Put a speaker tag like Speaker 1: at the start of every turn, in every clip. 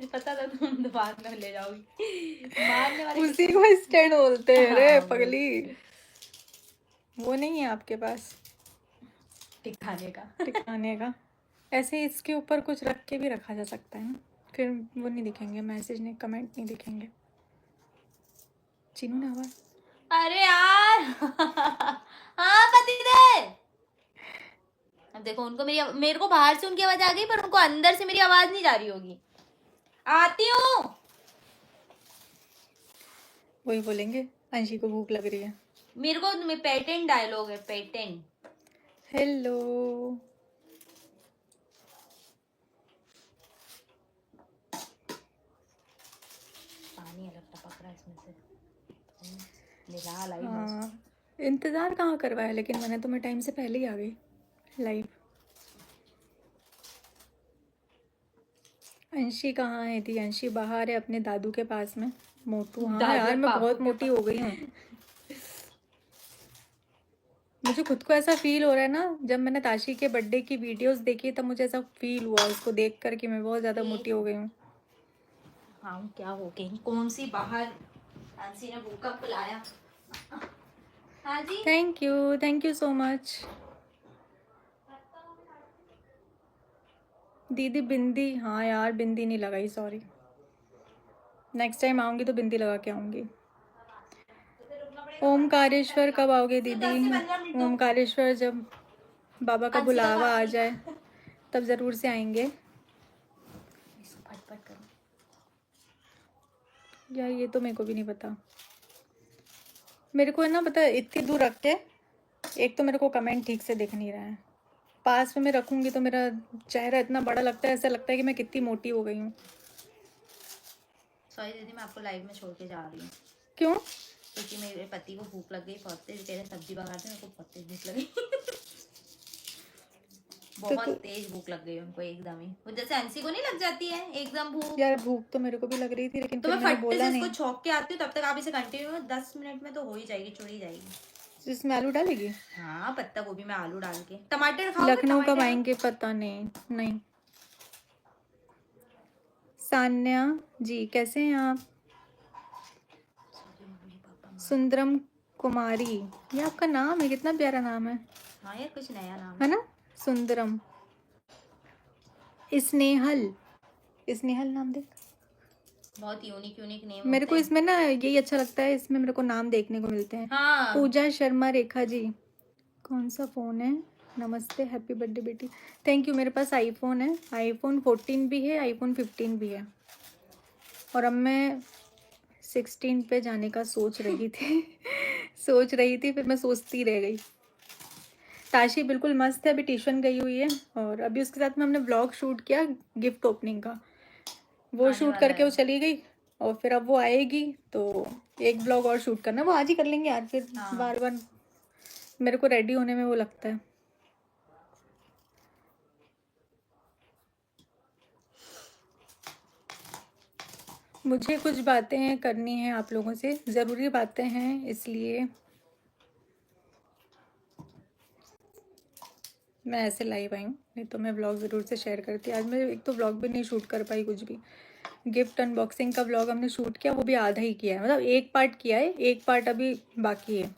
Speaker 1: मुझे पता था तुम दिमाग में ले जाओगी, मारने वाले
Speaker 2: उसी को स्टैंड बोलते हैं रे
Speaker 1: हाँ,
Speaker 2: पगली। वो नहीं है आपके पास
Speaker 1: टिकाने का।
Speaker 2: टिकाने का? ऐसे इसके ऊपर कुछ रख के भी रखा जा सकता है ना, फिर वो नहीं दिखेंगे, मैसेज नहीं, कमेंट नहीं दिखेंगे। चीनू ने आवाज,
Speaker 1: अरे यार हाँ पति दे। अब देखो उनको मेरे को बाहर से उनकी आवाज आ गई, पर उनको अंदर से मेरी आवाज नहीं जा रही होगी। आती हूँ।
Speaker 2: वही बोलेंगे अंशी को भूख लग रही है।
Speaker 1: मेरे को पेटेंट डायलॉग है, पेटेंट।
Speaker 2: हेलो,
Speaker 1: पानी अलग टपक रहा है इसमें से, निकाल आई।
Speaker 2: हाँ इंतज़ार कहाँ करवाया, लेकिन मैंने तो मैं टाइम से पहले ही आ गई लाइव। अंशी कहाँ है थी? अंशी बाहर है अपने दादू के पास में। मोटू, हाँ यार मैं बहुत मोटी हो गई हूँ। मुझे खुद को ऐसा फील हो रहा है ना, जब मैंने ताशी के बर्थडे की वीडियोस देखी तब मुझे ऐसा फील हुआ उसको देख कर कि मैं बहुत ज़्यादा मोटी हो गई हूँ।
Speaker 1: हाँ क्या हो गई, कौन सी बाहर अंशी ने भूखा पिलाया। हाँ जी
Speaker 2: थैंक यू सो मच दीदी। बिंदी, हाँ यार बिंदी नहीं लगाई, सॉरी। नेक्स्ट टाइम आऊँगी तो बिंदी लगा के आऊँगी। ओमकारेश्वर कब आओगे दीदी? ओमकारेश्वर जब बाबा का बुलावा आ जाए तब ज़रूर से आएंगे।
Speaker 1: फटफट करो
Speaker 2: यार ये तो मेरे को भी नहीं पता। मेरे को है ना पता है, इतनी दूर रख के एक तो मेरे को कमेंट ठीक से दिख नहीं रहा है, पास में मैं रखूँगी तो मेरा चेहरा इतना बड़ा लगता है, ऐसा लगता है कि मैं कितनी मोटी हो गई हूँ।
Speaker 1: सॉरी दीदी, मैं आपको लाइव में छोड़ के जा रही हूँ।
Speaker 2: क्यों?
Speaker 1: क्योंकि मेरे पति को भूख लग गई बहुत तेज, तेरे सब्जी पका दी, मेरे को बहुत तेज भूख लगी। बहुत तेज भूख लग गई उनको एकदम ही, वो जैसे अंशी को नहीं लग जाती है एकदम भूख।
Speaker 2: यार भूख तो मेरे को भी लग रही थी, लेकिन
Speaker 1: तो
Speaker 2: फिर
Speaker 1: मैं
Speaker 2: मैंने
Speaker 1: फट्टे
Speaker 2: बोला
Speaker 1: से इसको
Speaker 2: नहीं।
Speaker 1: छौंक के आती हूँ, तब तक आप इसे कंटिन्यू 10 मिनट में तो हो ही जाएगी, चुड़ ही जाएगी।
Speaker 2: इसमें आलू डालेगी?
Speaker 1: हाँ पत्ता गोभी में आलू डाल के। टमाटर खाओ?
Speaker 2: लखनऊ कब आएंगे पता नहीं। नहीं। सान्या जी कैसे हैं आप? सुंदरम कुमारी, ये आपका नाम है? कितना प्यारा नाम है।
Speaker 1: हाँ यार कुछ नया नाम
Speaker 2: है ना, सुंदरम। स्नेहल, स्नेहल नाम देख,
Speaker 1: बहुत यूनिक नेम
Speaker 2: मेरे को इसमें ना यही अच्छा लगता है, इसमें मेरे को नाम देखने को मिलते हैं।
Speaker 1: हाँ।
Speaker 2: पूजा शर्मा रेखा जी, कौन सा फ़ोन है? नमस्ते, हैप्पी बर्थडे बेटी। Thank you. मेरे पास आईफोन है, आईफोन 14 भी है, आईफोन 15 भी है, और अब मैं 16 पे जाने का सोच रही थी। फिर मैं सोचती रह गई। ताशी बिल्कुल मस्त है, अभी ट्यूशन गई हुई है, और अभी उसके साथ में हमने व्लॉग शूट किया गिफ्ट ओपनिंग का, वो शूट करके वो चली गई, और फिर अब वो आएगी तो एक व्लॉग और शूट करना, वो आज ही कर लेंगे यार, फिर बार बार मेरे को रेडी होने में वो लगता है। मुझे कुछ बातें करनी है आप लोगों से, ज़रूरी बातें हैं, इसलिए मैं ऐसे लाइव आई हूँ, नहीं तो मैं व्लॉग ज़रूर से शेयर करती। आज मैं एक तो व्लॉग भी नहीं शूट कर पाई कुछ भी। गिफ्ट अनबॉक्सिंग का व्लॉग हमने शूट किया, वो भी आधा ही किया है, मतलब एक पार्ट किया है, एक पार्ट अभी बाकी है।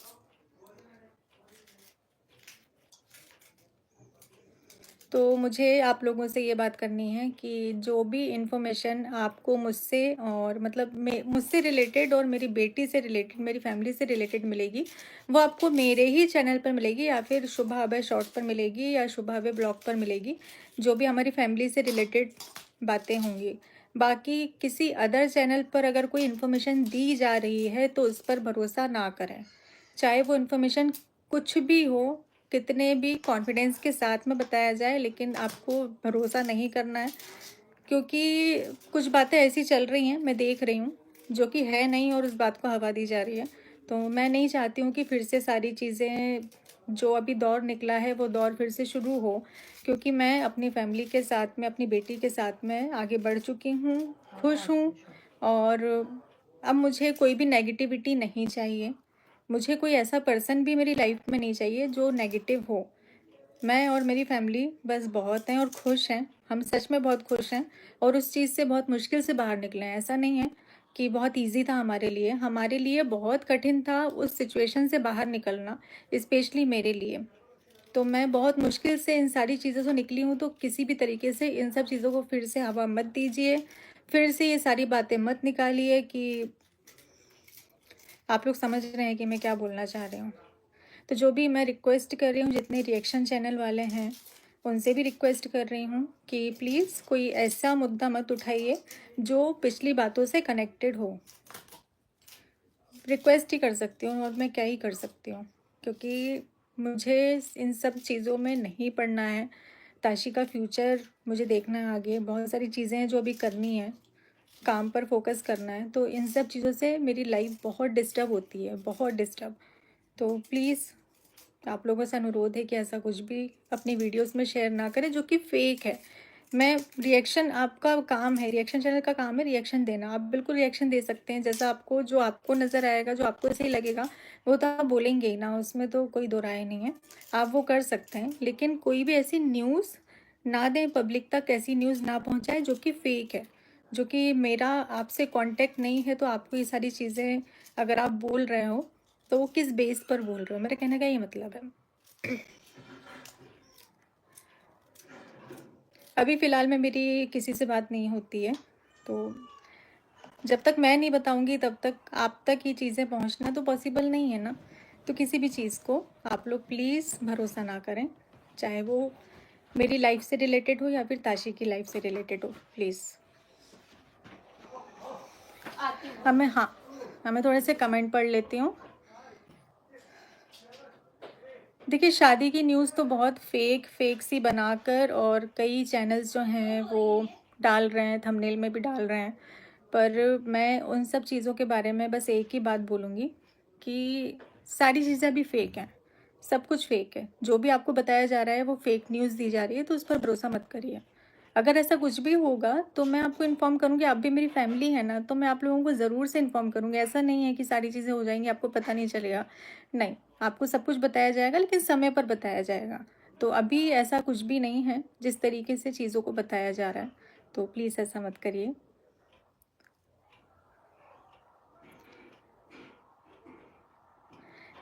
Speaker 2: तो मुझे आप लोगों से ये बात करनी है कि जो भी इन्फॉर्मेशन आपको मुझसे और मतलब मुझसे रिलेटेड और मेरी बेटी से रिलेटेड, मेरी फैमिली से रिलेटेड मिलेगी, वो आपको मेरे ही चैनल पर मिलेगी, या फिर शुभ अभय शॉर्ट पर मिलेगी, या शुभ अभय ब्लॉग पर मिलेगी, जो भी हमारी फैमिली से रिलेटेड बातें होंगी। बाकी किसी अदर चैनल पर अगर कोई इन्फॉर्मेशन दी जा रही है तो उस पर भरोसा ना करें, चाहे वो इन्फॉर्मेशन कुछ भी हो, कितने भी कॉन्फिडेंस के साथ में बताया जाए, लेकिन आपको भरोसा नहीं करना है, क्योंकि कुछ बातें ऐसी चल रही हैं, मैं देख रही हूँ, जो कि है नहीं, और उस बात को हवा दी जा रही है। तो मैं नहीं चाहती हूँ कि फिर से सारी चीज़ें, जो अभी दौर निकला है वो दौर फिर से शुरू हो, क्योंकि मैं अपनी फैमिली के साथ में, अपनी बेटी के साथ में आगे बढ़ चुकी हूँ, खुश हूँ, और अब मुझे कोई भी नेगेटिविटी नहीं चाहिए, मुझे कोई ऐसा पर्सन भी मेरी लाइफ में नहीं चाहिए जो नेगेटिव हो। मैं और मेरी फैमिली बस बहुत हैं और खुश हैं, हम सच में बहुत खुश हैं और उस चीज़ से बहुत मुश्किल से बाहर निकले हैं। ऐसा नहीं है कि बहुत ईज़ी था हमारे लिए बहुत कठिन था उस सिचुएशन से बाहर निकलना, स्पेशली मेरे लिए। तो मैं बहुत मुश्किल से इन सारी चीज़ों से निकली हूँ, तो किसी भी तरीके से इन सब चीज़ों को फिर से हवा मत दीजिए, फिर से ये सारी बातें मत निकालिए कि आप लोग समझ रहे हैं कि मैं क्या बोलना चाह रही हूँ। तो जो भी मैं रिक्वेस्ट कर रही हूँ, जितने रिएक्शन चैनल वाले हैं उनसे भी रिक्वेस्ट कर रही हूँ कि प्लीज़ कोई ऐसा मुद्दा मत उठाइए जो पिछली बातों से कनेक्टेड हो। रिक्वेस्ट ही कर सकती हूँ और मैं क्या ही कर सकती हूँ, क्योंकि मुझे इन सब चीज़ों में नहीं पड़ना है। ताशी का फ्यूचर मुझे देखना है आगे, बहुत सारी चीज़ें हैं जो अभी करनी है, काम पर फोकस करना है। तो इन सब चीज़ों से मेरी लाइफ बहुत डिस्टर्ब होती है, बहुत डिस्टर्ब। तो प्लीज़ आप लोगों से अनुरोध है कि ऐसा कुछ भी अपनी वीडियोस में शेयर ना करें जो कि फेक है। मैं रिएक्शन, आपका काम है, रिएक्शन चैनल का काम है रिएक्शन देना। आप बिल्कुल रिएक्शन दे सकते हैं जैसा आपको, जो आपको नज़र आएगा, जो आपको सही लगेगा वो तो आप बोलेंगे ही ना, उसमें तो कोई दो राय नहीं है। आप वो कर सकते हैं, लेकिन कोई भी ऐसी न्यूज़ ना दें, पब्लिक तक ऐसी न्यूज़ ना पहुँचाए जो कि फ़ेक है, जो कि मेरा आपसे कांटेक्ट नहीं है। तो आपको ये सारी चीज़ें अगर आप बोल रहे हो तो वो किस बेस पर बोल रहे हो, मेरे कहने का ये मतलब है। अभी फ़िलहाल में मेरी किसी से बात नहीं होती है, तो जब तक मैं नहीं बताऊंगी तब तक आप तक ये चीज़ें पहुंचना तो पॉसिबल नहीं है ना। तो किसी भी चीज़ को आप लोग प्लीज़ भरोसा ना करें, चाहे वो मेरी लाइफ से रिलेटेड हो या फिर ताशी की लाइफ से रिलेटेड हो, प्लीज़। हमें थोड़े से कमेंट पढ़ लेती हूँ। देखिए, शादी की न्यूज़ तो बहुत फेक सी बनाकर और कई चैनल्स जो हैं वो डाल रहे हैं, थंबनेल में भी डाल रहे हैं। पर मैं उन सब चीज़ों के बारे में बस एक ही बात बोलूँगी कि सारी चीज़ें अभी फ़ेक हैं, सब कुछ फ़ेक है। जो भी आपको बताया जा रहा है वो फ़ेक न्यूज़ दी जा रही है, तो उस पर भरोसा मत करिए। अगर ऐसा कुछ भी होगा तो मैं आपको इन्फॉर्म करूँगी, आप भी मेरी फैमिली है ना, तो मैं आप लोगों को ज़रूर से इन्फॉर्म करूँगी। ऐसा नहीं है कि सारी चीज़ें हो जाएंगी आपको पता नहीं चलेगा, नहीं, आपको सब कुछ बताया जाएगा, लेकिन समय पर बताया जाएगा। तो अभी ऐसा कुछ भी नहीं है जिस तरीके से चीज़ों को बताया जा रहा है, तो प्लीज़ ऐसा मत करिए।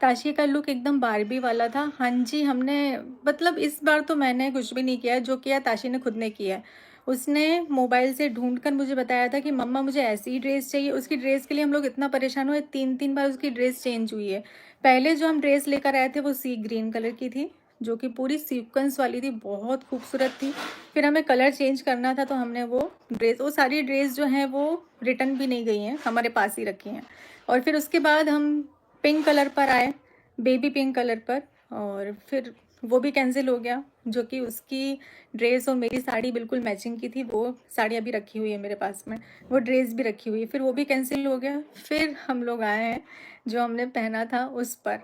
Speaker 2: ताशिया का लुक एकदम बारबी वाला था। हाँ जी, हमने, मतलब इस बार तो मैंने कुछ भी नहीं किया, जो किया ताशी ने खुद ने किया है। उसने मोबाइल से ढूंढकर मुझे बताया था कि मम्मा मुझे ऐसी ड्रेस चाहिए। उसकी ड्रेस के लिए हम लोग इतना परेशान हुए, 3 बार उसकी ड्रेस चेंज हुई है। पहले जो हम ड्रेस लेकर आए थे वो सी ग्रीन कलर की थी, जो कि पूरी सीक्वेंस वाली थी, बहुत खूबसूरत थी। फिर हमें कलर चेंज करना था, तो हमने वो सारी ड्रेस जो हैं वो रिटर्न भी नहीं गई हैं, हमारे पास ही रखी हैं। और फिर उसके बाद हम पिंक कलर पर आए, बेबी पिंक कलर पर, और फिर वो भी कैंसिल हो गया, जो कि उसकी ड्रेस और मेरी साड़ी बिल्कुल मैचिंग की थी। वो साड़ी अभी रखी हुई है मेरे पास में, वो ड्रेस भी रखी हुई है, फिर वो भी कैंसिल हो गया। फिर हम लोग आए हैं जो हमने पहना था उस पर,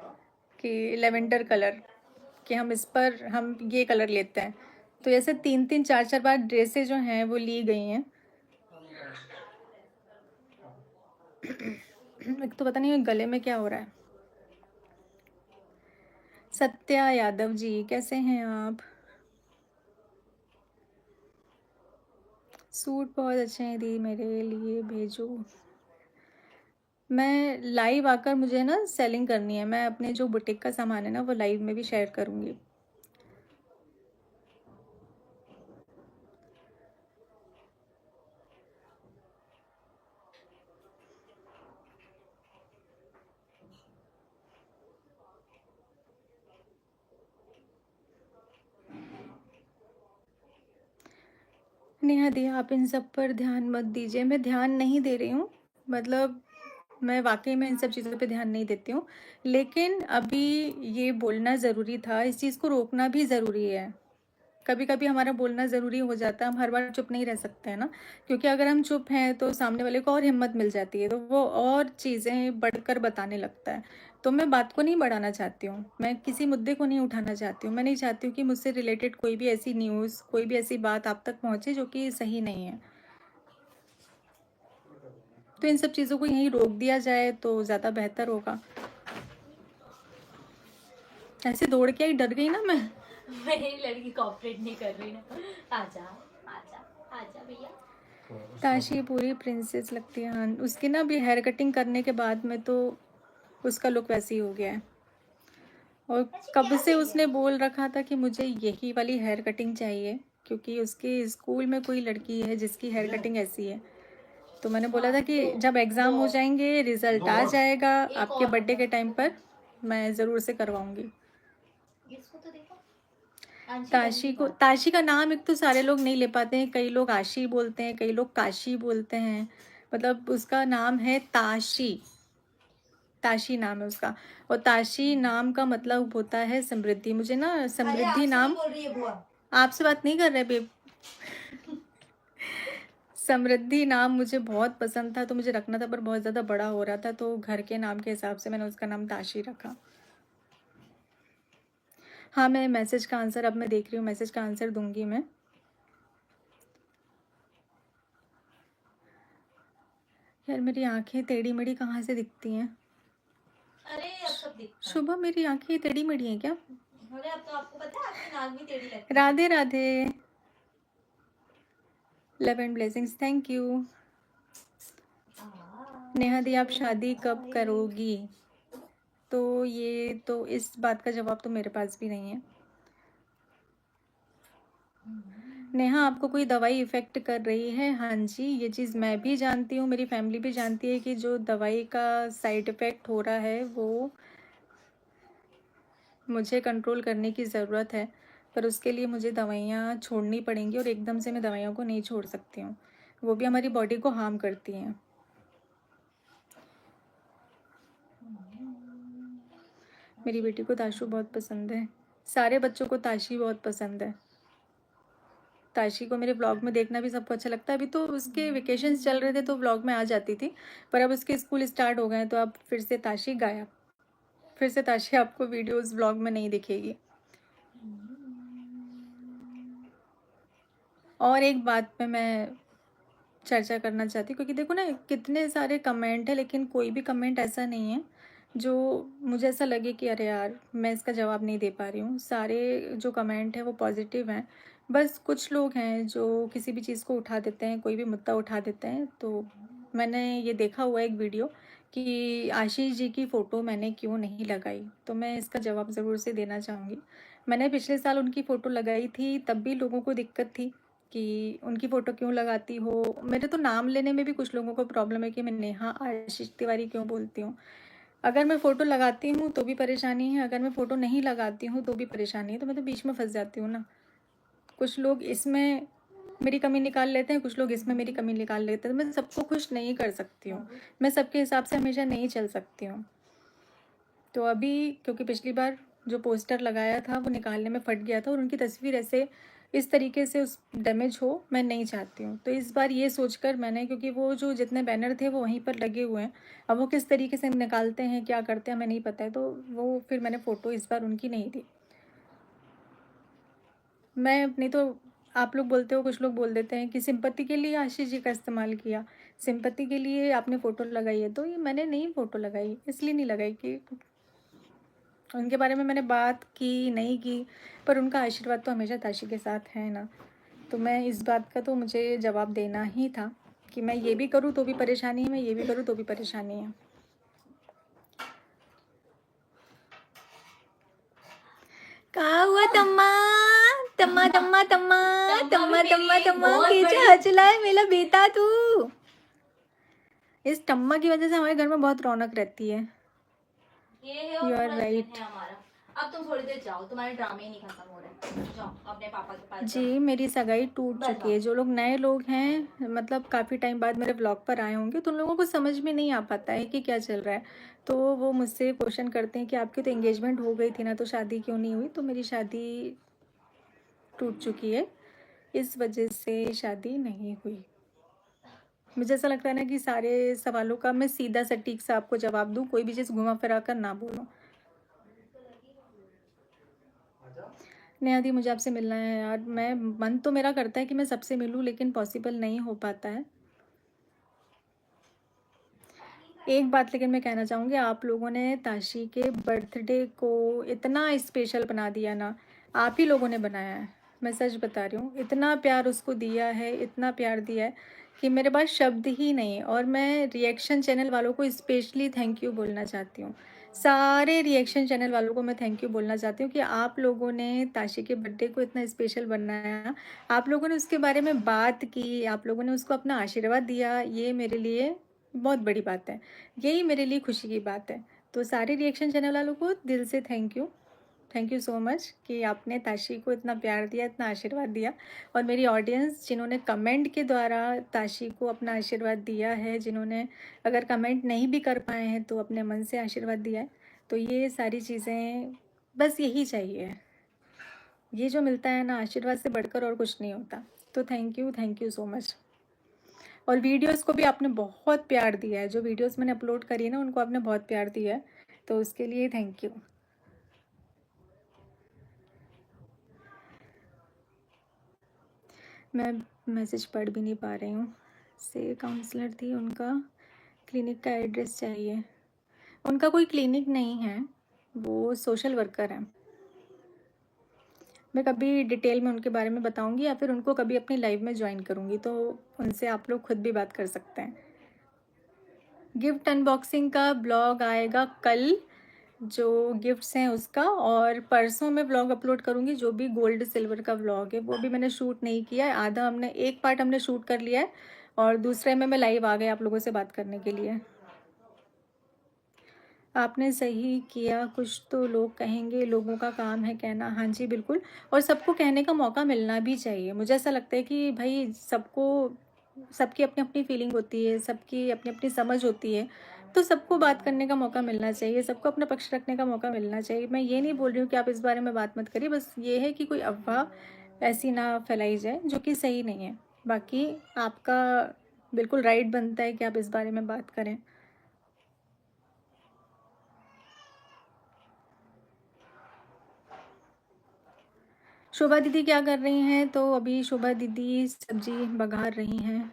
Speaker 2: कि लेवेंडर कलर, कि हम इस पर हम ये कलर लेते हैं। तो ऐसे 3 4 बार ड्रेसें जो हैं वो ली गई हैं। एक तो पता नहीं गले में क्या हो रहा है। सत्या यादव जी, कैसे हैं आप? सूट बहुत अच्छे हैं दी, मेरे लिए भेजो। मैं लाइव आकर, मुझे ना सेलिंग करनी है, मैं अपने जो बुटीक का सामान है ना वो लाइव में भी शेयर करूँगी। नेहा दी, आप इन सब पर ध्यान मत दीजिए। मैं ध्यान नहीं दे रही हूँ, मतलब मैं वाकई में इन सब चीज़ों पे ध्यान नहीं देती हूँ, लेकिन अभी ये बोलना ज़रूरी था, इस चीज़ को रोकना भी ज़रूरी है। कभी कभी हमारा बोलना ज़रूरी हो जाता है, हम हर बार चुप नहीं रह सकते हैं ना, क्योंकि अगर हम चुप हैं तो सामने वाले को और हिम्मत मिल जाती है, तो वो और चीज़ें बढ़कर बताने लगता है। तो मैं बात को नहीं बढ़ाना चाहती हूँ, मैं किसी मुद्दे को नहीं उठाना चाहती हूँ। मैं नहीं चाहती हूँ कि मुझसे रिलेटेड कोई भी ऐसी न्यूज़, कोई भी ऐसी बात आप तक पहुँचे जो कि सही नहीं है। तो इन सब चीज़ों को यहीं रोक दिया जाए तो ज़्यादा बेहतर होगा। ऐसे दौड़ के आई, डर गई ना मैं।
Speaker 1: मेरी लड़की कॉपरेट नहीं कर रही ना, आजा
Speaker 2: ताशी पूरी प्रिंसेस लगती है। हाँ, उसकी ना अभी हेयर कटिंग करने के बाद में तो उसका लुक वैसे ही हो गया है। और कब से उसने बोल रखा था कि मुझे यही वाली हेयर कटिंग चाहिए, क्योंकि उसके स्कूल में कोई लड़की है जिसकी हेयर कटिंग ऐसी है। तो मैंने बोला था कि जब एग्ज़ाम हो जाएंगे, रिजल्ट आ जाएगा आपके बर्थडे के टाइम पर, मैं ज़रूर से करवाऊंगी। ताशी का नाम एक तो सारे लोग नहीं ले पाते हैं, कई लोग आशी बोलते हैं, कई लोग काशी बोलते हैं। मतलब उसका नाम है ताशी, ताशी नाम है उसका। और ताशी नाम का मतलब होता है समृद्धि। मुझे ना समृद्धि नाम, आपसे बात नहीं कर रहे बेब, समृद्धि नाम मुझे बहुत पसंद था तो मुझे रखना था, पर बहुत ज़्यादा बड़ा हो रहा था तो घर के नाम के हिसाब से मैंने उसका नाम ताशी रखा। हाँ, मैं मैसेज का आंसर अब मैं देख रही हूँ, मैसेज का आंसर दूंगी मैं। यार मेरी आंखें टेढ़ी मेढ़ी कहाँ से दिखती हैं?
Speaker 1: अरे अब सब दिखता है।
Speaker 2: शुभ, मेरी आंखें टेढ़ी मेढ़ी हैं क्या?
Speaker 1: अरे अब तो आपको पता है आपकी नाक भी टेढ़ी लगती है।
Speaker 2: Radhe Radhe, love and blessings, thank you. Neha di आप शादी कब करोगी? तो ये तो इस बात का जवाब तो मेरे पास भी नहीं है। नेहा, आपको कोई दवाई इफ़ेक्ट कर रही है? हाँ जी, ये चीज़ मैं भी जानती हूँ, मेरी फैमिली भी जानती है कि जो दवाई का साइड इफ़ेक्ट हो रहा है वो मुझे कंट्रोल करने की ज़रूरत है, पर उसके लिए मुझे दवाइयाँ छोड़नी पड़ेंगी और एकदम से मैं दवाइयों को नहीं छोड़ सकती हूँ, वो भी हमारी बॉडी को हार्म करती हैं। मेरी बेटी को ताशु बहुत पसंद है, सारे बच्चों को ताशी बहुत पसंद है। ताशी को मेरे व्लॉग में देखना भी सबको अच्छा लगता है। अभी तो उसके वेकेशंस चल रहे थे तो व्लॉग में आ जाती थी, पर अब उसके स्कूल स्टार्ट हो गए हैं तो अब फिर से ताशी गायब, फिर से ताशी आपको वीडियोस व्लॉग में नहीं दिखेगी। और एक बात पे मैं चर्चा करना चाहती हूँ, क्योंकि देखो ना कितने सारे कमेंट है लेकिन कोई भी कमेंट ऐसा नहीं है जो मुझे ऐसा लगे कि अरे यार मैं इसका जवाब नहीं दे पा रही हूँ। सारे जो कमेंट है वो पॉजिटिव हैं, बस कुछ लोग हैं जो किसी भी चीज़ को उठा देते हैं, कोई भी मुद्दा उठा देते हैं। तो मैंने ये देखा हुआ एक वीडियो कि आशीष जी की फ़ोटो मैंने क्यों नहीं लगाई, तो मैं इसका जवाब ज़रूर से देना चाहूँगी। मैंने पिछले साल उनकी फ़ोटो लगाई थी, तब भी लोगों को दिक्कत थी कि उनकी फ़ोटो क्यों लगाती हो। मेरे तो नाम लेने में भी कुछ लोगों को प्रॉब्लम है कि मैं नेहा आशीष तिवारी क्यों बोलती हूँ। अगर मैं फ़ोटो लगाती हूँ तो भी परेशानी है, अगर मैं फ़ोटो नहीं लगाती हूँ तो भी परेशानी है, तो मैं तो बीच में फंस जाती हूँ ना। कुछ लोग इसमें मेरी कमी निकाल लेते हैं, कुछ लोग इसमें मेरी कमी निकाल लेते हैं, तो मैं सबको खुश नहीं कर सकती हूँ, मैं सबके हिसाब से हमेशा नहीं चल सकती हूँ। तो अभी क्योंकि पिछली बार जो पोस्टर लगाया था वो निकालने में फट गया था और उनकी तस्वीर ऐसे इस तरीके से उस डैमेज हो, मैं नहीं चाहती हूँ। तो इस बार ये सोचकर मैंने, क्योंकि वो जो जितने बैनर थे वो वहीं पर लगे हुए हैं, अब वो किस तरीके से निकालते हैं क्या करते हैं हमें नहीं पता है, तो वो फिर मैंने फ़ोटो इस बार उनकी नहीं दी। मैं नहीं तो आप लोग बोलते हो, कुछ लोग बोल देते हैं कि सिंपत्ति के लिए आशीष जी का इस्तेमाल किया, सिंपत्ति के लिए आपने फ़ोटो लगाई है, तो ये मैंने नहीं फ़ोटो लगाई, इसलिए नहीं लगाई कि उनके बारे में मैंने बात की नहीं की, पर उनका आशीर्वाद तो हमेशा ताशी के साथ है ना। तो मैं इस बात का तो मुझे जवाब देना ही था कि मैं ये भी करूँ तो भी परेशानी है, मैं ये भी करूँ तो भी परेशानी है। का हुआ तम्मा तम्मा तम्मा तम्मा तम्मा तम्मा तम्मा कैसे हचला है मेरा बेटा तू। इस टम्मा की वजह से हमारे घर में बहुत रौनक रहती है।
Speaker 1: ये है और
Speaker 2: You are
Speaker 1: पूरा दिन
Speaker 2: right.
Speaker 1: है हमारा। अब तुम थोड़ी देर जाओ, तुम्हारे ड्रामे ही नहीं खत्म हो रहे, जाओ अपने पापा के पास जाओ।
Speaker 2: जी, मेरी सगाई टूट चुकी है। जो लोग नए लोग हैं, मतलब काफ़ी टाइम बाद मेरे ब्लॉग पर आए होंगे, तो उन लोगों को समझ में नहीं आ पाता है कि क्या चल रहा है, तो वो मुझसे क्वेश्चन करते हैं कि आपकी तो एंगेजमेंट हो गई थी ना, तो शादी क्यों नहीं हुई। तो मेरी शादी टूट चुकी है, इस वजह से शादी नहीं हुई। मुझे ऐसा लगता है ना कि सारे सवालों का मैं सीधा सटीक से आपको जवाब दूं, कोई भी चीज़ घुमा फिरा कर ना बोलूं। नेहा दी, मुझे आपसे मिलना है यार, मैं मन तो मेरा करता है कि मैं सबसे मिलूं, लेकिन पॉसिबल नहीं हो पाता है। एक बात लेकिन मैं कहना चाहूँगी, आप लोगों ने ताशी के बर्थडे को इतना स्पेशल बना दिया ना, आप ही लोगों ने बनाया है। मैं सच बता रही हूँ, इतना प्यार उसको दिया है, इतना प्यार दिया है कि मेरे पास शब्द ही नहीं है। और मैं रिएक्शन चैनल वालों को स्पेशली थैंक यू बोलना चाहती हूँ। सारे रिएक्शन चैनल वालों को मैं थैंक यू बोलना चाहती हूँ कि आप लोगों ने ताशी के बर्थडे को इतना स्पेशल बनाया, आप लोगों ने उसके बारे में बात की, आप लोगों ने उसको अपना आशीर्वाद दिया। ये मेरे लिए बहुत बड़ी बात है, यही मेरे लिए खुशी की बात है। तो सारे रिएक्शन चैनल वालों को दिल से थैंक यू सो मच कि आपने ताशी को इतना प्यार दिया, इतना आशीर्वाद दिया। और मेरी ऑडियंस जिन्होंने कमेंट के द्वारा ताशी को अपना आशीर्वाद दिया है, जिन्होंने अगर कमेंट नहीं भी कर पाए हैं तो अपने मन से आशीर्वाद दिया है, तो ये सारी चीज़ें बस यही चाहिए। ये जो मिलता है ना, आशीर्वाद से बढ़कर और कुछ नहीं होता। तो थैंक यू सो मच। और वीडियोस को भी आपने बहुत प्यार दिया है, जो वीडियोस मैंने अपलोड करी है ना, उनको आपने बहुत प्यार दिया है, तो उसके लिए थैंक यू। मैं मैसेज पढ़ भी नहीं पा रही हूँ। से काउंसलर थी, उनका क्लिनिक का एड्रेस चाहिए। उनका कोई क्लिनिक नहीं है, वो सोशल वर्कर है। मैं कभी डिटेल में उनके बारे में बताऊंगी, या फिर उनको कभी अपनी लाइव में ज्वाइन करूंगी, तो उनसे आप लोग खुद भी बात कर सकते हैं। गिफ्ट अनबॉक्सिंग का ब्लॉग आएगा कल, जो गिफ्ट्स हैं उसका, और परसों मैं ब्लॉग अपलोड करूँगी जो भी गोल्ड सिल्वर का ब्लॉग है। वो भी मैंने शूट नहीं किया है, आधा हमने, एक पार्ट हमने शूट कर लिया है और दूसरे में मैं लाइव आ गई आप लोगों से बात करने के लिए। आपने सही किया, कुछ तो लोग कहेंगे, लोगों का काम है कहना। हाँ जी बिल्कुल, और सबको कहने का मौका मिलना भी चाहिए। मुझे ऐसा लगता है कि भाई सबको, सबकी अपनी अपनी फीलिंग होती है, सबकी अपनी अपनी समझ होती है, तो सबको बात करने का मौका मिलना चाहिए, सबको अपना पक्ष रखने का मौका मिलना चाहिए। मैं ये नहीं बोल रही हूँ कि आप इस बारे में बात मत करिए, बस ये है कि कोई अफवाह ऐसी ना फैलाई जाए जो कि सही नहीं है। बाकी आपका बिल्कुल राइट बनता है कि आप इस बारे में बात करें। शोभा दीदी क्या कर रही हैं? तो अभी शोभा दीदी सब्जी बघार रही हैं।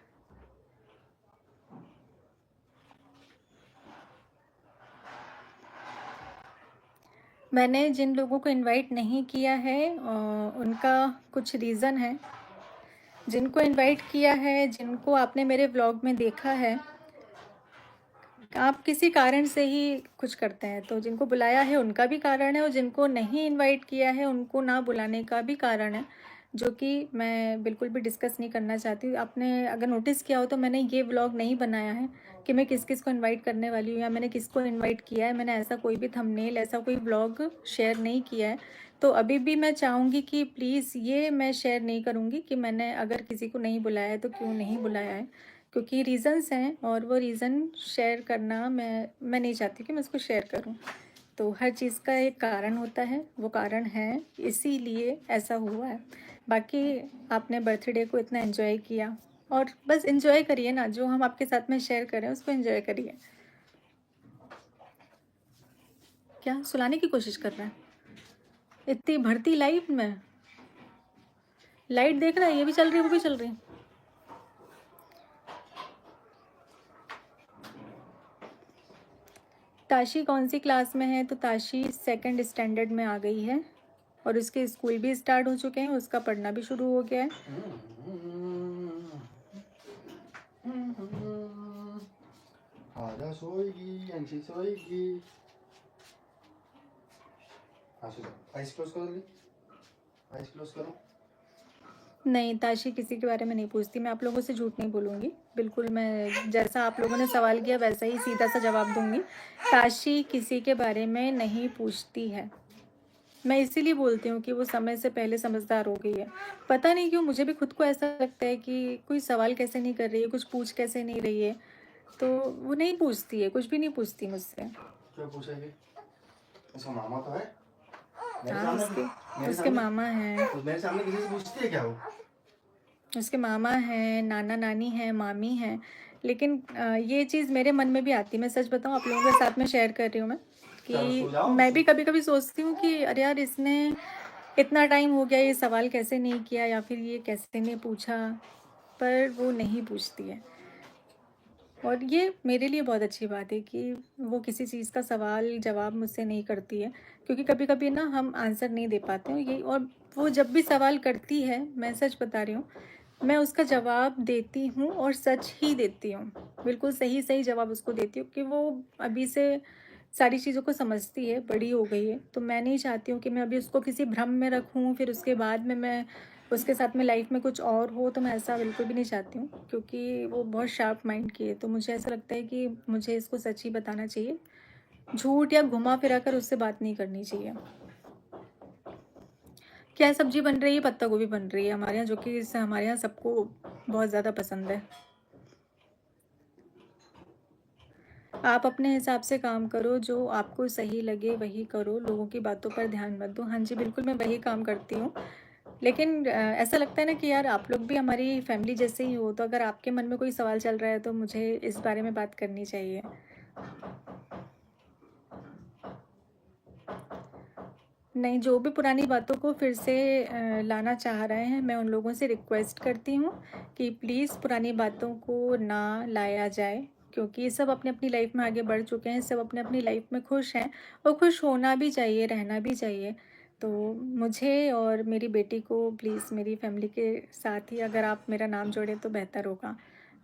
Speaker 2: मैंने जिन लोगों को इनवाइट नहीं किया है उनका कुछ रीज़न है। जिनको इनवाइट किया है, जिनको आपने मेरे व्लॉग में देखा है, आप किसी कारण से ही कुछ करते हैं, तो जिनको बुलाया है उनका भी कारण है, और जिनको नहीं इनवाइट किया है उनको ना बुलाने का भी कारण है, जो कि मैं बिल्कुल भी डिस्कस नहीं करना चाहती। आपने अगर नोटिस किया हो तो मैंने ये व्लॉग नहीं बनाया है कि मैं किस किस को इनवाइट करने वाली हूँ या मैंने किसको इनवाइट किया है। मैंने ऐसा कोई भी थंबनेल, ऐसा कोई व्लॉग शेयर नहीं किया है। तो अभी भी मैं चाहूँगी कि प्लीज़ ये मैं शेयर नहीं करूँगी कि मैंने अगर किसी को नहीं बुलाया है तो क्यों नहीं बुलाया है, क्योंकि रीज़न्स हैं और वो रीज़न शेयर करना मैं नहीं चाहती कि मैं उसको शेयर करूं। तो हर चीज़ का एक कारण होता है, वो कारण है इसीलिए ऐसा हुआ है। बाकी आपने बर्थडे को इतना एंजॉय किया, और बस एंजॉय करिए ना, जो हम आपके साथ में शेयर करें उसको एंजॉय करिए। क्या सुलाने की कोशिश कर रहा है? इतनी भरती लाइट में, लाइट देख रहा है, ये भी चल रही है वो भी चल रही है। ताशी कौन सी क्लास में है? तो ताशी 2nd स्टैंडर्ड में आ गई है, और उसके स्कूल भी स्टार्ट हो चुके हैं, उसका पढ़ना भी शुरू हो गया है।
Speaker 3: आजा सोएगी, अंशी सोएगी। आइस क्लोज करो, आइस क्लोज करो।
Speaker 2: नहीं, ताशी किसी के बारे में नहीं पूछती। मैं आप लोगों से झूठ नहीं बोलूँगी, बिल्कुल मैं जैसा आप लोगों ने सवाल किया वैसा ही सीधा सा जवाब दूंगी। ताशी किसी के बारे में नहीं पूछती है। मैं इसीलिए बोलती हूँ कि वो समय से पहले समझदार हो गई है। पता नहीं क्यों मुझे भी खुद को ऐसा लगता है कि कोई सवाल कैसे नहीं कर रही है, कुछ पूछ कैसे नहीं रही है, तो वो नहीं पूछती है, कुछ भी नहीं पूछती मुझसे।
Speaker 3: क्यों पूछेगी? उसका मामा तो है मेरे
Speaker 2: हाँ,
Speaker 3: सामने,
Speaker 2: उसके मामा हैं,
Speaker 3: तो मेरे सामने किसी से पूछती है क्या वो?
Speaker 2: उसके मामा हैं, नाना नानी हैं, मामी हैं। लेकिन ये चीज़ मेरे मन में भी आती है। मैं सच बताऊँ, आप लोगों के साथ में शेयर कर रही हूँ मैं कि मैं भी कभी कभी सोचती हूँ कि अरे यार, इसने इतना टाइम हो गया, ये सवाल कैसे नहीं किया या फिर ये कैसे नहीं पूछा, पर वो नहीं पूछती है। और ये मेरे लिए बहुत अच्छी बात है कि वो किसी चीज़ का सवाल जवाब मुझसे नहीं करती है, क्योंकि कभी कभी ना हम आंसर नहीं दे पाते हैं ये, और वो जब भी सवाल करती है, मैं सच बता रही हूँ, मैं उसका जवाब देती हूँ और सच ही देती हूँ। बिल्कुल सही सही जवाब उसको देती हूँ कि वो अभी से सारी चीज़ों को समझती है, बड़ी हो गई है। तो मैं नहीं चाहती हूँ कि मैं अभी उसको किसी भ्रम में रखूँ, फिर उसके बाद में मैं उसके साथ में लाइफ में कुछ और हो, तो मैं ऐसा बिल्कुल भी नहीं चाहती हूँ, क्योंकि वो बहुत शार्प माइंड की है। तो मुझे ऐसा लगता है कि मुझे इसको सच ही बताना चाहिए, झूठ या घुमा फिरा कर उससे बात नहीं करनी चाहिए। क्या सब्जी बन रही है? पत्ता गोभी बन रही है हमारे यहाँ, जो कि हमारे यहाँ सबको बहुत ज़्यादा पसंद है। आप अपने हिसाब से काम करो, जो आपको सही लगे वही करो, लोगों की बातों पर ध्यान मत दो। हाँ जी, बिल्कुल मैं वही काम करती हूँ। लेकिन ऐसा लगता है ना कि यार आप लोग भी हमारी फैमिली जैसे ही हो, तो अगर आपके मन में कोई सवाल चल रहा है तो मुझे इस बारे में बात करनी चाहिए। नहीं, जो भी पुरानी बातों को फिर से लाना चाह रहे हैं, मैं उन लोगों से रिक्वेस्ट करती हूँ कि प्लीज़ पुरानी बातों को ना लाया जाए, क्योंकि ये सब अपनी अपनी लाइफ में आगे बढ़ चुके हैं, सब अपनी अपनी लाइफ में खुश हैं और खुश होना भी चाहिए, रहना भी चाहिए। तो मुझे और मेरी बेटी को प्लीज़ मेरी फैमिली के साथ ही अगर आप मेरा नाम जोड़ें तो बेहतर होगा।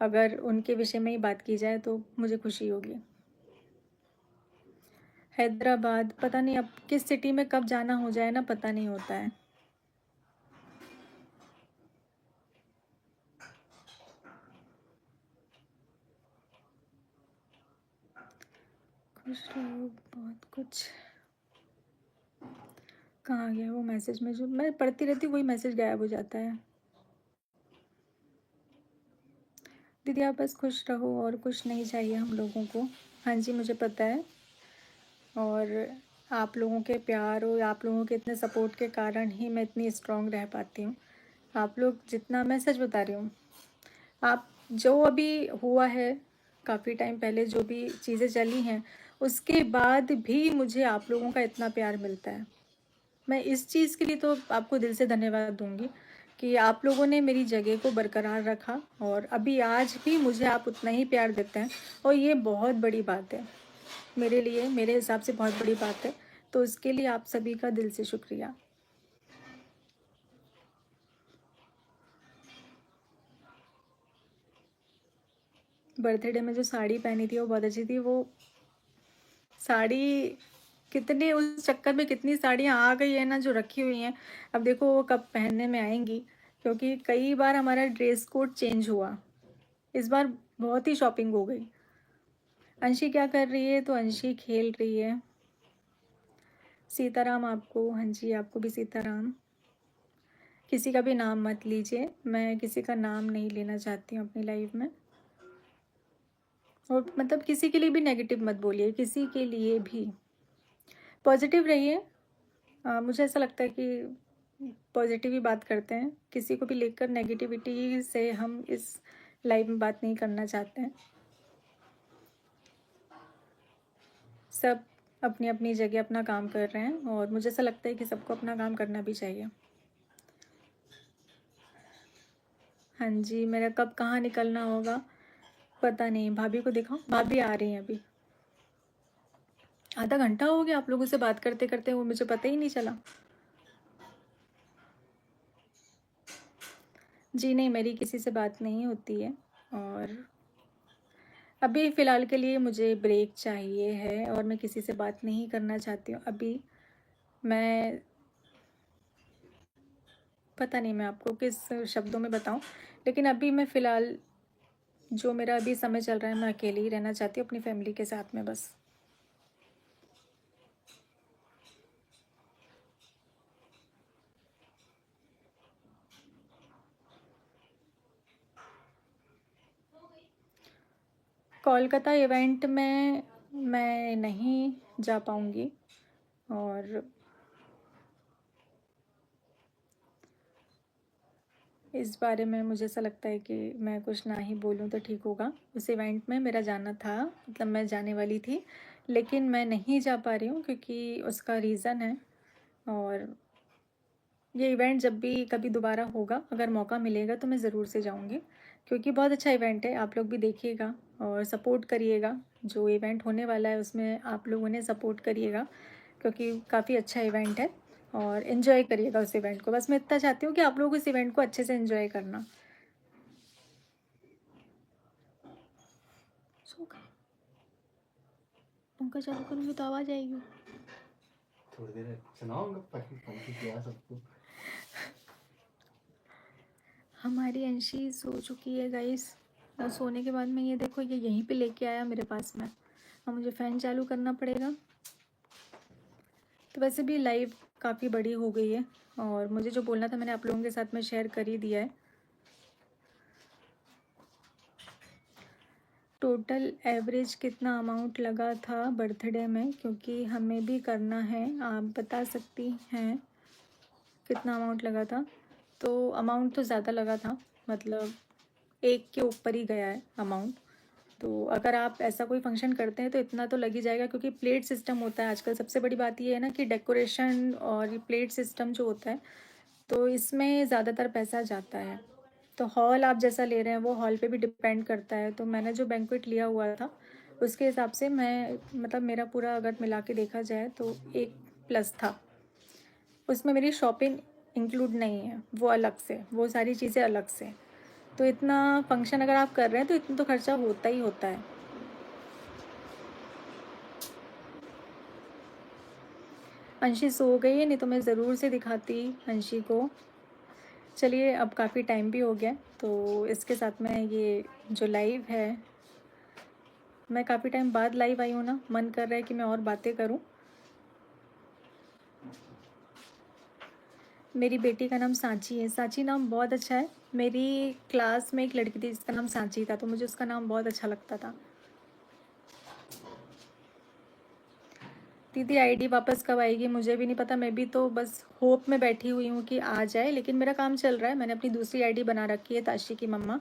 Speaker 2: अगर उनके विषय में ही बात की जाए तो मुझे खुशी होगी। हैदराबाद, पता नहीं अब किस सिटी में कब जाना हो जाए ना, पता नहीं होता है। खुश रहो, बहुत कुछ। कहाँ गया वो मैसेज में जो मैं पढ़ती रहती हूँ, वही मैसेज गायब हो जाता है। दीदी आप बस खुश रहो, और कुछ नहीं चाहिए हम लोगों को। हाँ जी, मुझे पता है, और आप लोगों के प्यार और आप लोगों के इतने सपोर्ट के कारण ही मैं इतनी स्ट्रांग रह पाती हूँ। आप लोग जितना, मैं सच बता रही हूँ, आप जो अभी हुआ है, काफ़ी टाइम पहले जो भी चीज़ें चली हैं, उसके बाद भी मुझे आप लोगों का इतना प्यार मिलता है। मैं इस चीज़ के लिए तो आपको दिल से धन्यवाद दूंगी कि आप लोगों ने मेरी जगह को बरकरार रखा, और अभी आज भी मुझे आप उतना ही प्यार देते हैं, और ये बहुत बड़ी बात है मेरे लिए, मेरे हिसाब से बहुत बड़ी बात है। तो उसके लिए आप सभी का दिल से शुक्रिया। बर्थडे में जो साड़ी पहनी थी वो बहुत अच्छी थी। वो साड़ी, कितने उस चक्कर में कितनी साड़ियाँ आ गई है ना जो रखी हुई हैं, अब देखो वो कब पहनने में आएंगी, क्योंकि कई बार हमारा ड्रेस कोड चेंज हुआ। इस बार बहुत ही शॉपिंग हो गई। अंशी क्या कर रही है? तो अंशी खेल रही है। सीताराम आपको। हाँ जी, आपको भी सीताराम। किसी का भी नाम मत लीजिए, मैं किसी का नाम नहीं लेना चाहती हूँ अपनी लाइफ में, और मतलब किसी के लिए भी नेगेटिव मत बोलिए, किसी के लिए भी पॉजिटिव रहिए। मुझे ऐसा लगता है कि पॉजिटिव ही बात करते हैं, किसी को भी लेकर नेगेटिविटी से हम इस लाइफ में बात नहीं करना चाहते हैं। सब अपनी अपनी जगह अपना काम कर रहे हैं, और मुझे ऐसा लगता है कि सबको अपना काम करना भी चाहिए। हाँ जी, मेरा कब कहाँ निकलना होगा पता नहीं। भाभी को दिखाओ, भाभी आ रही हैं अभी। आधा घंटा हो गया आप लोगों से बात करते करते, वो मुझे पता ही नहीं चला। जी नहीं, मेरी किसी से बात नहीं होती है, और अभी फ़िलहाल के लिए मुझे ब्रेक चाहिए है, और मैं किसी से बात नहीं करना चाहती हूँ अभी। मैं पता नहीं मैं आपको किस शब्दों में बताऊँ, लेकिन अभी मैं फ़िलहाल जो मेरा अभी समय चल रहा है, मैं अकेले ही रहना चाहती हूँ अपनी फैमिली के साथ में बस। कोलकाता इवेंट में मैं नहीं जा पाऊँगी, और इस बारे में मुझे ऐसा लगता है कि मैं कुछ ना ही बोलूँ तो ठीक होगा। उस इवेंट में मेरा जाना था, मतलब मैं जाने वाली थी, लेकिन मैं नहीं जा पा रही हूँ क्योंकि उसका रीज़न है। और ये इवेंट जब भी कभी दोबारा होगा, अगर मौका मिलेगा तो मैं ज़रूर से जाऊँगी, क्योंकि बहुत अच्छा इवेंट है। आप लोग भी देखिएगा और सपोर्ट करिएगा। जो इवेंट होने वाला है उसमें आप लोगों ने सपोर्ट करिएगा, क्योंकि काफ़ी अच्छा इवेंट है। और इन्जॉय करिएगा उस इवेंट को। बस मैं इतना चाहती हूँ कि आप लोग उस इवेंट को अच्छे से इन्जॉय करना। सो गए? पंखा चालू करूँगी तो आवाज़ आएगी।
Speaker 3: थोड़ी देर सुनाऊंगा पंखी क्या सबको।
Speaker 2: हमारी अंशी सो चुकी है गाइस, और सोने के बाद में ये देखो ये यहीं पे लेके आया मेरे पास में। अब मुझे फ़ैन चालू करना पड़ेगा। तो वैसे भी लाइव काफ़ी बड़ी हो गई है, और मुझे जो बोलना था मैंने आप लोगों के साथ में शेयर कर ही दिया है। टोटल एवरेज कितना अमाउंट लगा था बर्थडे में, क्योंकि हमें भी करना है, आप बता सकती हैं कितना अमाउंट लगा था? तो अमाउंट तो ज़्यादा लगा था, मतलब 1 के ऊपर ही गया है अमाउंट। तो अगर आप ऐसा कोई फंक्शन करते हैं तो इतना तो लग ही जाएगा, क्योंकि प्लेट सिस्टम होता है आजकल। सबसे बड़ी बात ये है ना कि डेकोरेशन और ये प्लेट सिस्टम जो होता है, तो इसमें ज़्यादातर पैसा जाता है। तो हॉल आप जैसा ले रहे हैं वो हॉल पे भी डिपेंड करता है। तो मैंने जो बैंक्वेट लिया हुआ था उसके हिसाब से मैं, मतलब मेरा पूरा अगर मिला के देखा जाए तो 1+ था। उसमें मेरी शॉपिंग इंक्लूड नहीं है, वो अलग से, वो सारी चीज़ें अलग से। तो इतना फंक्शन अगर आप कर रहे हैं तो इतना तो खर्चा होता ही होता है। अंशी सो गई है, नहीं तो मैं ज़रूर से दिखाती अंशी को। चलिए अब काफ़ी टाइम भी हो गया, तो इसके साथ में ये जो लाइव है, मैं काफ़ी टाइम बाद लाइव आई हूँ ना, मन कर रहा है कि मैं और बातें करूँ। मेरी बेटी का नाम सांची है। सांची नाम बहुत अच्छा है। मेरी क्लास में एक लड़की थी जिसका नाम सांची था, तो मुझे उसका नाम बहुत अच्छा लगता था। दीदी आईडी वापस कब आएगी मुझे भी नहीं पता। मैं भी तो बस होप में बैठी हुई हूँ कि आ जाए, लेकिन मेरा काम चल रहा है। मैंने अपनी दूसरी आईडी बना रखी है, ताशी की मम्मा।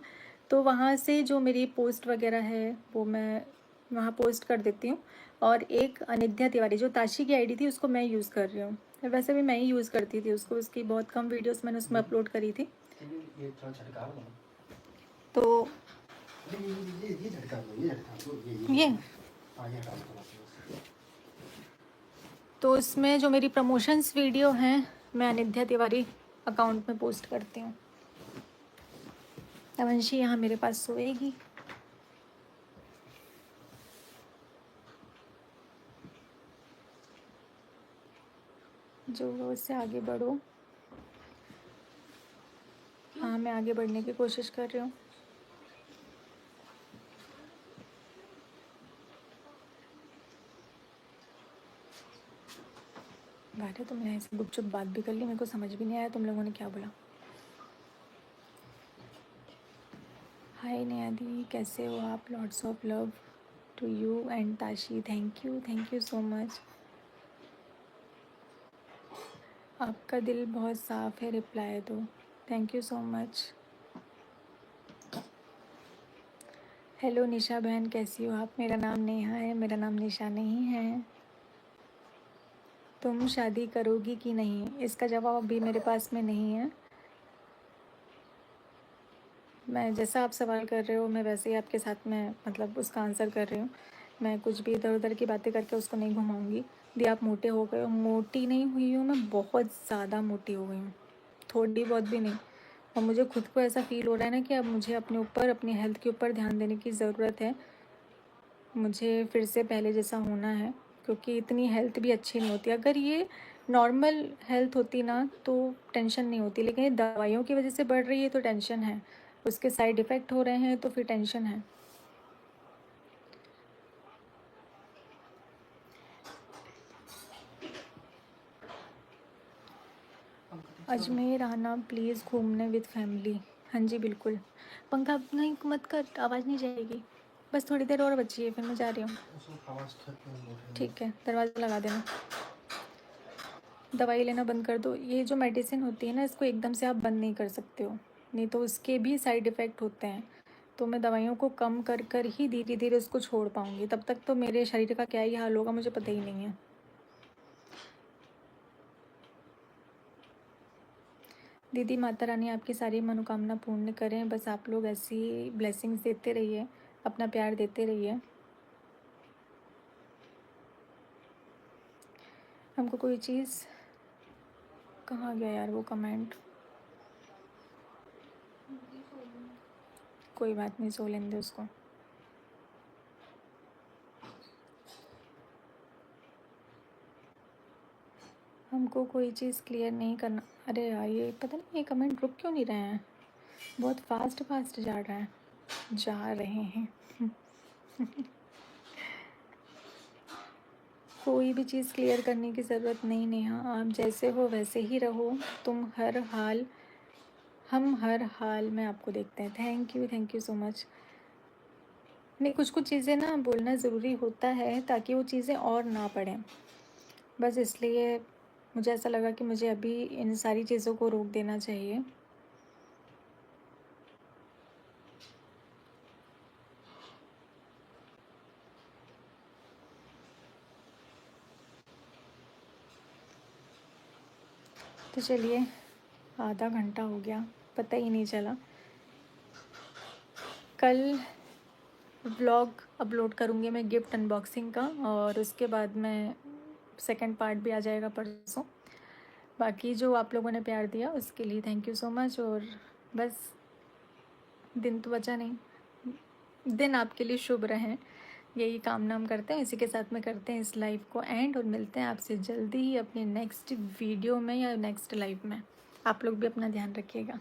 Speaker 2: तो वहाँ से जो मेरी पोस्ट वगैरह है वो मैं वहाँ पोस्ट कर देती हूँ। और एक अनिध्या तिवारी जो ताशी की आईडी थी उसको मैं यूज़ कर रही हूँ। वैसे भी मैं ही यूज़ करती थी उसको, उसकी बहुत कम वीडियोस मैंने उसमें अपलोड करी थी।
Speaker 3: ये थोड़ा झटका दो।
Speaker 2: तो
Speaker 3: ये झटका दो, ये झटका दो,
Speaker 2: ये
Speaker 3: हाँ ये हटा दो थोड़ा सा।
Speaker 2: तो इसमें जो मेरी प्रमोशंस वीडियो हैं मैं अनिध्या तिवारी अकाउंट में पोस्ट करती हूँ। तवंशी यहाँ मेरे पास सोएगी। जो वो उससे आगे बढ़ो। हाँ मैं आगे बढ़ने की कोशिश कर रही हूँ। बारे तो मैंने ऐसे गुपचुप बात भी कर ली, मेरे को समझ भी नहीं आया तुम लोगों ने क्या बोला। हाय नियादी, कैसे हो आप? Lots of love to you and Tashi. Thank you so much. आपका दिल बहुत साफ़ है, रिप्लाई दो। Thank you so much. Hello Nisha बहन, कैसी हो आप? मेरा नाम नेहा है, मेरा नाम निशा नहीं है। तुम शादी करोगी कि नहीं, इसका जवाब अभी मेरे पास में नहीं है। मैं जैसा आप सवाल कर रहे हो मैं वैसे ही आपके साथ में मतलब उसका आंसर कर रही हूँ। मैं कुछ भी इधर उधर की बातें करके उसको नहीं घुमाऊँगी। दी आप मोटे हो गए हो? मोटी नहीं हुई हूँ मैं, बहुत ज़्यादा मोटी हो गई हूँ, थोड़ी बहुत भी नहीं। और मुझे खुद को ऐसा फ़ील हो रहा है ना कि अब मुझे अपने ऊपर, अपनी हेल्थ के ऊपर ध्यान देने की ज़रूरत है। मुझे फिर से पहले जैसा होना है, क्योंकि इतनी हेल्थ भी अच्छी नहीं होती। अगर ये नॉर्मल हेल्थ होती ना तो टेंशन नहीं होती, लेकिन ये दवाइयों की वजह से बढ़ रही है तो टेंशन है। उसके साइड इफ़ेक्ट हो रहे हैं तो फिर टेंशन है। अजमेर आना प्लीज़ घूमने विद फैमिली। हाँ जी बिल्कुल। पंखा नहीं मत कर, आवाज़ नहीं जाएगी। बस थोड़ी देर और बची है फिर मैं जा रही हूँ। ठीक है, दरवाज़ा लगा देना। दवाई लेना बंद कर दो। ये जो मेडिसिन होती है ना इसको एकदम से आप बंद नहीं कर सकते हो, नहीं तो उसके भी साइड इफ़ेक्ट होते हैं। तो मैं दवाइयों को कम कर कर ही धीरे धीरे उसको छोड़ पाऊँगी। तब तक तो मेरे शरीर का क्या ही हाल होगा मुझे पता ही नहीं है। दीदी माता रानी आपकी सारी मनोकामना पूर्ण करें। बस आप लोग ऐसी ब्लेसिंग्स देते रहिए, अपना प्यार देते रहिए। हमको कोई चीज़ कहाँ गया यार वो कमेंट? कोई बात नहीं, सो लेने दे उसको। हमको कोई चीज़ क्लियर नहीं करना। अरे यार ये पता नहीं ये कमेंट रुक क्यों नहीं रहे हैं, बहुत फास्ट फास्ट जा रहे हैं। कोई भी चीज़ क्लियर करने की ज़रूरत नहीं नेहा, आप जैसे हो वैसे ही रहो। हम हर हाल में आपको देखते हैं। Thank you so much. नहीं, कुछ कुछ चीज़ें ना बोलना ज़रूरी होता है ताकि वो चीज़ें और ना पढ़ें, बस इसलिए मुझे ऐसा लगा कि मुझे अभी इन सारी चीज़ों को रोक देना चाहिए। तो चलिए, आधा घंटा हो गया, पता ही नहीं चला। कल व्लॉग अपलोड करूँगी मैं गिफ्ट अनबॉक्सिंग का, और उसके बाद में सेकंड पार्ट भी आ जाएगा परसों। बाकी जो आप लोगों ने प्यार दिया उसके लिए थैंक यू सो मच। और बस दिन तो बचा नहीं, दिन आपके लिए शुभ रहें, यही कामना हम करते हैं। इसी के साथ में करते हैं इस लाइव को एंड, और मिलते हैं आपसे जल्दी ही अपने नेक्स्ट वीडियो में या नेक्स्ट लाइव में। आप लोग भी अपना ध्यान रखिएगा।